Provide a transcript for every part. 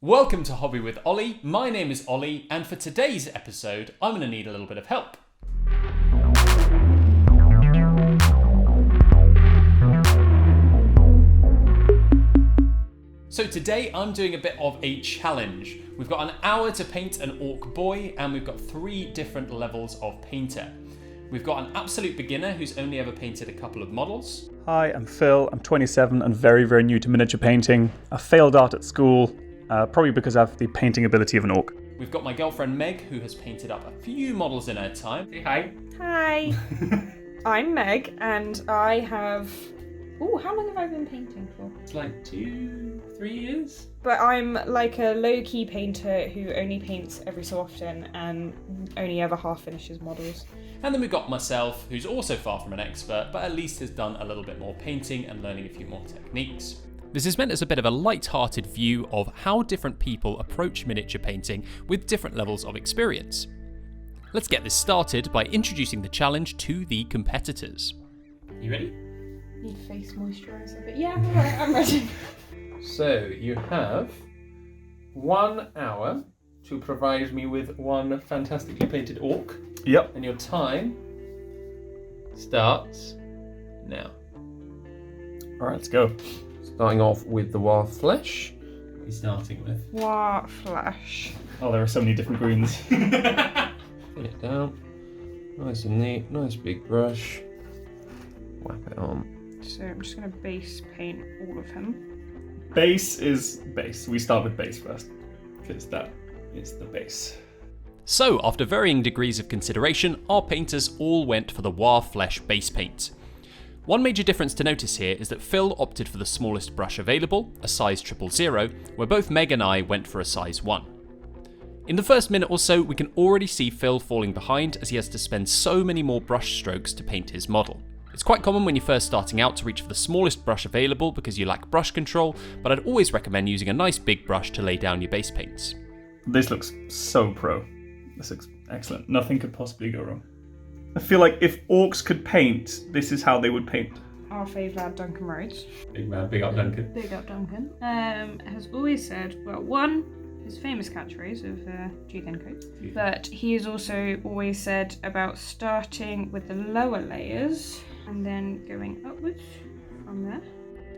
Welcome to Hobby with Ollie. My name is Ollie, and for today's episode, I'm going to need a little bit of help. So today I'm doing a bit of a challenge. We've got an hour to paint an orc boy, and we've got 3 different levels of painter. We've got an absolute beginner who's only ever painted a couple of models. Hi, I'm Phil. I'm 27 and very, very new to miniature painting. I failed art at school, probably because I have the painting ability of an orc. We've got my girlfriend Meg, who has painted up a few models in her time. Say hi. Hi. I'm Meg, and I have... Ooh, how long have I been painting for? It's like 2-3 years. But I'm like a low-key painter who only paints every so often and only ever half finishes models. And then we've got myself, who's also far from an expert, but at least has done a little bit more painting and learning a few more techniques. This is meant as a bit of a light-hearted view of how different people approach miniature painting with different levels of experience. Let's get this started by introducing the challenge to the competitors. You ready? Need face moisturiser, but yeah, alright, I'm ready. So you have 1 hour to provide me with one fantastically painted orc. Yep. And your time starts now. Alright, let's go. Starting off with the wild flesh. What are you starting with? What flesh? Oh, there are so many different greens. Put it down. Nice and neat. Nice big brush. Whap it on. So I'm just going to base paint all of him. Base is base. We start with base first, because that is the base. So, after varying degrees of consideration, our painters all went for the WAAAAGH flesh base paint. One major difference to notice here is that Phil opted for the smallest brush available, a size 000, where both Meg and I went for a size 1. In the first minute or so, we can already see Phil falling behind as he has to spend so many more brush strokes to paint his model. It's quite common when you're first starting out to reach for the smallest brush available because you lack brush control, but I'd always recommend using a nice big brush to lay down your base paints. This looks so pro. This looks excellent. Nothing could possibly go wrong. I feel like if orcs could paint, this is how they would paint. Our fave lad, Duncan Rhodes. Big man, big up Duncan. Big up Duncan. Has always said, well, one, his famous catchphrase of G then coat, but he has also always said about starting with the lower layers and then going upwards from there.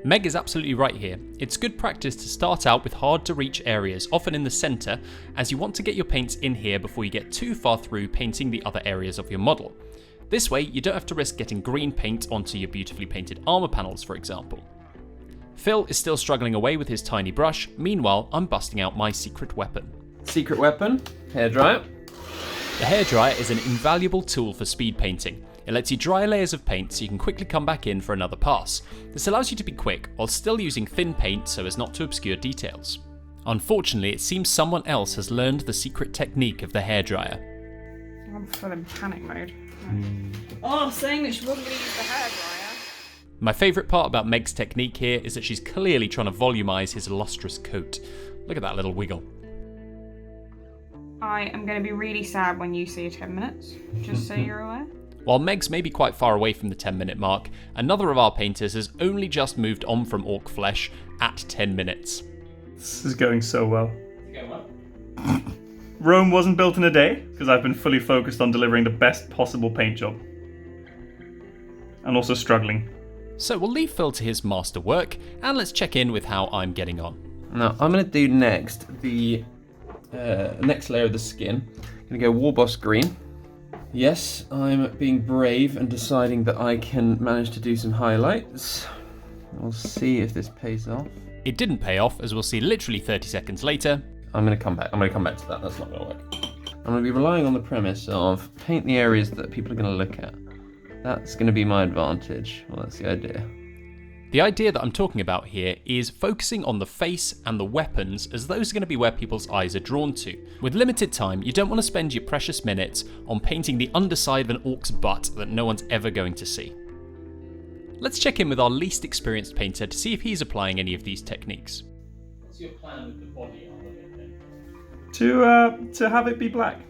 Meg is absolutely right here. It's good practice to start out with hard to reach areas, often in the centre, as you want to get your paints in here before you get too far through painting the other areas of your model. This way, you don't have to risk getting green paint onto your beautifully painted armour panels, for example. Phil is still struggling away with his tiny brush. Meanwhile, I'm busting out my secret weapon. Secret weapon? Hairdryer. The hairdryer is an invaluable tool for speed painting. It lets you dry layers of paint so you can quickly come back in for another pass. This allows you to be quick while still using thin paint so as not to obscure details. Unfortunately, it seems someone else has learned the secret technique of the hairdryer. I'm full in panic mode. Oh, saying that she wasn't going to use the hairdryer. My favourite part about Meg's technique here is that she's clearly trying to volumise his lustrous coat. Look at that little wiggle. I am going to be really sad when you see 10 minutes, just so you're aware. While Meg's may be quite far away from the 10-minute mark, another of our painters has only just moved on from orc flesh at 10 minutes. This is going so well. Rome wasn't built in a day, because I've been fully focused on delivering the best possible paint job. And also struggling. So we'll leave Phil to his master work, and let's check in with how I'm getting on. Now, I'm going to do next the next layer of the skin. I'm going to go Warboss Green. Yes, I'm being brave and deciding that I can manage to do some highlights. We'll see if this pays off. It didn't pay off, as we'll see literally 30 seconds later. I'm going to come back to that. That's not going to work. I'm going to be relying on the premise of paint the areas that people are going to look at. That's going to be my advantage. Well, that's the idea. The idea that I'm talking about here is focusing on the face and the weapons, as those are going to be where people's eyes are drawn to. With limited time, you don't want to spend your precious minutes on painting the underside of an orc's butt that no one's ever going to see. Let's check in with our least experienced painter to see if he's applying any of these techniques. What's your plan with the body of it then? To have it be black.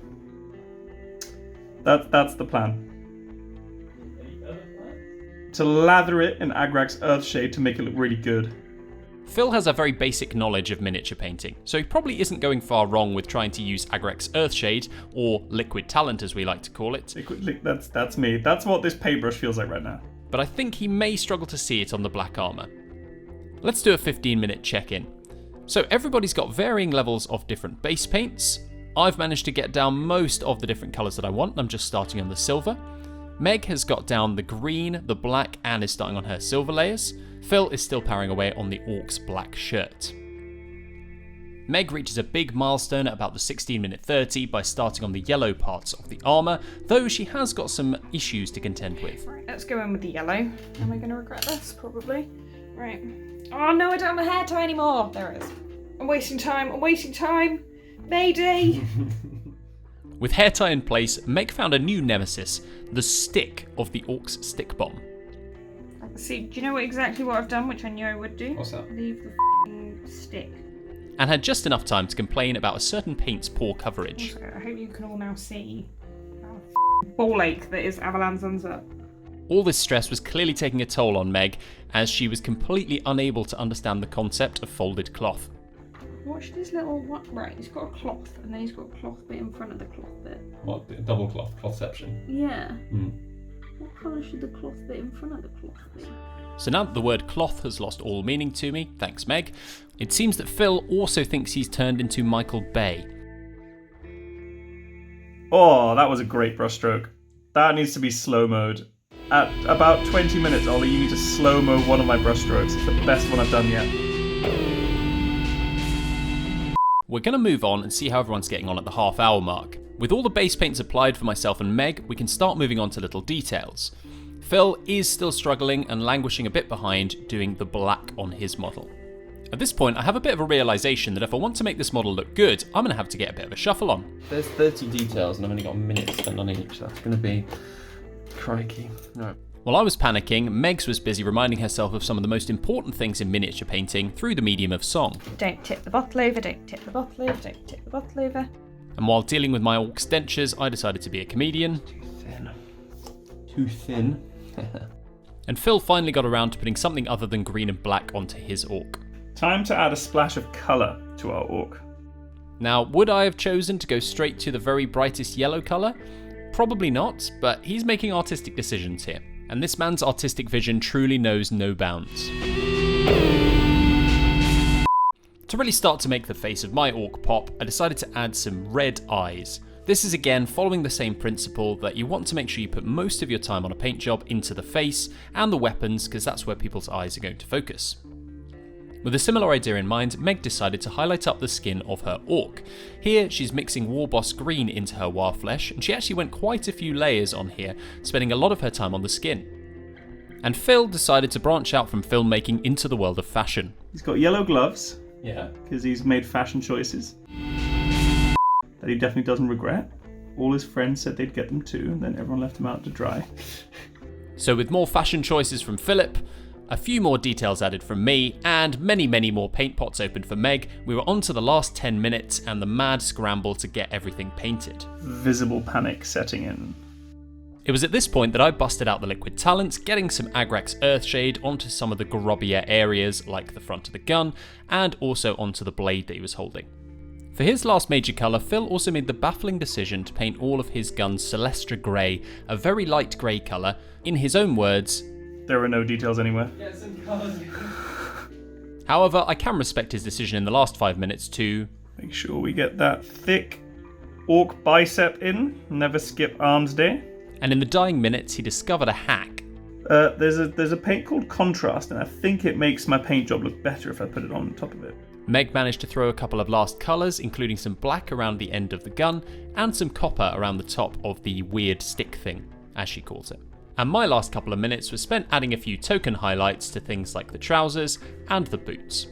That's the plan. To lather it in Agrax's Earthshade to make it look really good. Phil has a very basic knowledge of miniature painting, so he probably isn't going far wrong with trying to use Agrex's Earthshade, or Liquid Talent as we like to call it. That's me. That's what this paintbrush feels like right now. But I think he may struggle to see it on the black armour. Let's do a 15-minute check-in. So everybody's got varying levels of different base paints. I've managed to get down most of the different colours that I want. I'm just starting on the silver. Meg has got down the green, the black, and is starting on her silver layers. Phil is still powering away on the Orc's black shirt. Meg reaches a big milestone at about the 16-minute 30 by starting on the yellow parts of the armour, though she has got some issues to contend with. Right, let's go in with the yellow. Am I going to regret this? Probably. Right. Oh no, I don't have a hair tie anymore. There it is. I'm wasting time. Mayday! With hair tie in place, Meg found a new nemesis, the stick of the Orc's stick bomb. See, do you know exactly what I've done, which I knew I would do? What's that? Leave the f***ing stick. And had just enough time to complain about a certain paint's poor coverage. Also, I hope you can all now see how f***ing ball ache that is Avalan Sunset. All this stress was clearly taking a toll on Meg, as she was completely unable to understand the concept of folded cloth. Watch this little... Right, he's got a cloth, and then he's got a cloth bit in front of the cloth bit. What? Double cloth? Clothception? Yeah. Mm. What colour should the cloth bit in front of the cloth be? So now that the word cloth has lost all meaning to me, thanks Meg, it seems that Phil also thinks he's turned into Michael Bay. Oh, that was a great brushstroke. That needs to be slow mode. At about 20 minutes, Ollie, you need to slow-mo one of my brushstrokes. It's the best one I've done yet. We're going to move on and see how everyone's getting on at the half-hour mark. With all the base paints applied for myself and Meg, we can start moving on to little details. Phil is still struggling and languishing a bit behind doing the black on his model. At this point, I have a bit of a realisation that if I want to make this model look good, I'm going to have to get a bit of a shuffle on. There's 30 details and I've only got a minute to spend on each. That's going to be... crikey. No. While I was panicking, Megs was busy reminding herself of some of the most important things in miniature painting through the medium of song. Don't tip the bottle over, don't tip the bottle over, don't tip the bottle over. And while dealing with my Orc's dentures, I decided to be a comedian. Too thin. And Phil finally got around to putting something other than green and black onto his Orc. Time to add a splash of colour to our Orc. Now, would I have chosen to go straight to the very brightest yellow colour? Probably not, but he's making artistic decisions here, and this man's artistic vision truly knows no bounds. To really start to make the face of my Orc pop, I decided to add some red eyes. This is again following the same principle that you want to make sure you put most of your time on a paint job into the face and the weapons, because that's where people's eyes are going to focus. With a similar idea in mind, Meg decided to highlight up the skin of her Orc. Here, she's mixing War Boss Green into her War Flesh, and she actually went quite a few layers on here, spending a lot of her time on the skin. And Phil decided to branch out from filmmaking into the world of fashion. He's got yellow gloves. Yeah. Because he's made fashion choices that he definitely doesn't regret. All his friends said they'd get them too, and then everyone left him out to dry. So with more fashion choices from Philip, a few more details added from me, and many more paint pots opened for Meg, we were on to the last 10 minutes and the mad scramble to get everything painted. Visible panic setting in. It was at this point that I busted out the Liquid Talent, getting some Agrex's Earthshade onto some of the grubbier areas like the front of the gun, and also onto the blade that he was holding. For his last major colour, Phil also made the baffling decision to paint all of his guns Celestra Grey, a very light grey colour. In his own words, there are no details anywhere. Get some colours. However, I can respect his decision in the last 5 minutes to make sure we get that thick Orc bicep in. Never skip arms day. And in the dying minutes, he discovered a hack. There's a paint called Contrast, and I think it makes my paint job look better if I put it on top of it. Meg managed to throw a couple of last colours, including some black around the end of the gun, and some copper around the top of the weird stick thing, as she calls it. And my last couple of minutes was spent adding a few token highlights to things like the trousers and the boots.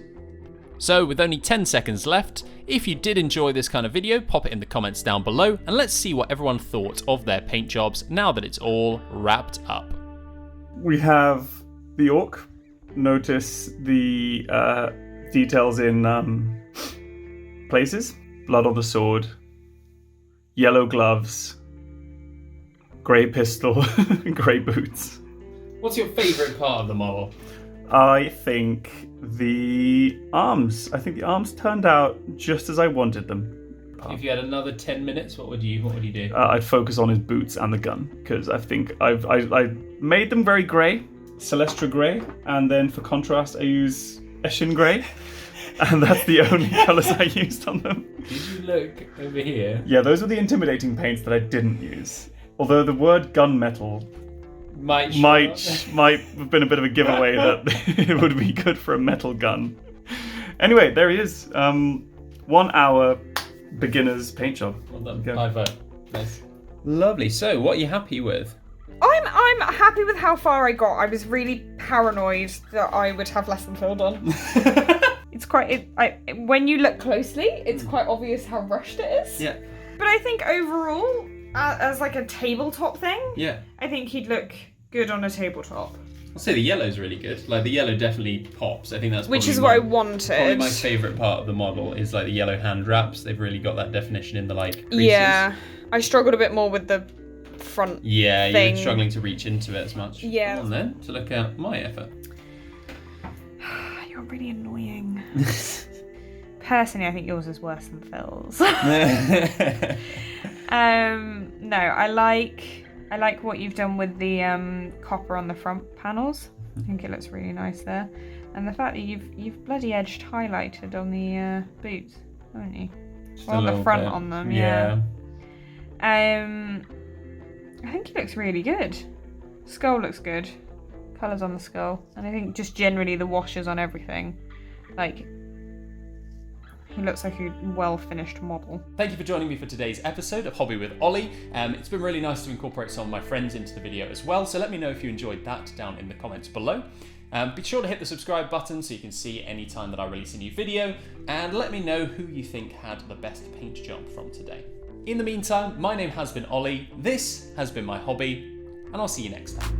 So with only 10 seconds left, if you did enjoy this kind of video, pop it in the comments down below, and let's see what everyone thought of their paint jobs now that it's all wrapped up. We have the Orc. Notice the details in places. Blood on the sword, yellow gloves, grey pistol, grey boots. What's your favourite part of the model? I think the arms turned out just as I wanted them. If you had another 10 minutes, what would you do? I'd focus on his boots and the gun, because I think I made them very grey, Celestra grey, and then for contrast I use Eshin grey, and that's the only colours I used on them. Did you look over here? Yeah, those are the intimidating paints that I didn't use. Although the word gunmetal might have been a bit of a giveaway that it would be good for a metal gun. Anyway, there he is. 1 hour beginner's paint job. Well done. High five. Nice. Lovely. So, what are you happy with? I'm happy with how far I got. I was really paranoid that I would have less than Phil done. It's quite. When you look closely, it's quite obvious how rushed it is. Yeah. But I think overall, as like a tabletop thing, Yeah. I think he'd look good on a tabletop. I'll say the yellow's really good. Like the yellow definitely pops. I think that's Which probably is what I wanted. Probably my favourite part of the model is like the yellow hand wraps. They've really got that definition in the like creases. Yeah, I struggled a bit more with the front. Yeah, thing. you're struggling to reach into it as much. Yeah. Come on then, to look at my effort. You're really annoying. Personally, I think yours is worse than Phil's. No, I like what you've done with the copper on the front panels. I think it looks really nice there, and the fact that you've bloody edged highlighted on the boots, haven't you? Just Or a on the little front bit. on them, Yeah. I think he looks really good. Skull looks good. Colours on the skull, and I think just generally the washes on everything, like. He looks like a well-finished model. Thank you for joining me for today's episode of Hobby with Ollie. It's been really nice to incorporate some of my friends into the video as well, so let me know if you enjoyed that down in the comments below. Be sure to hit the subscribe button so you can see any time that I release a new video, and let me know who you think had the best paint job from today. In the meantime, my name has been Ollie, this has been my hobby, and I'll see you next time.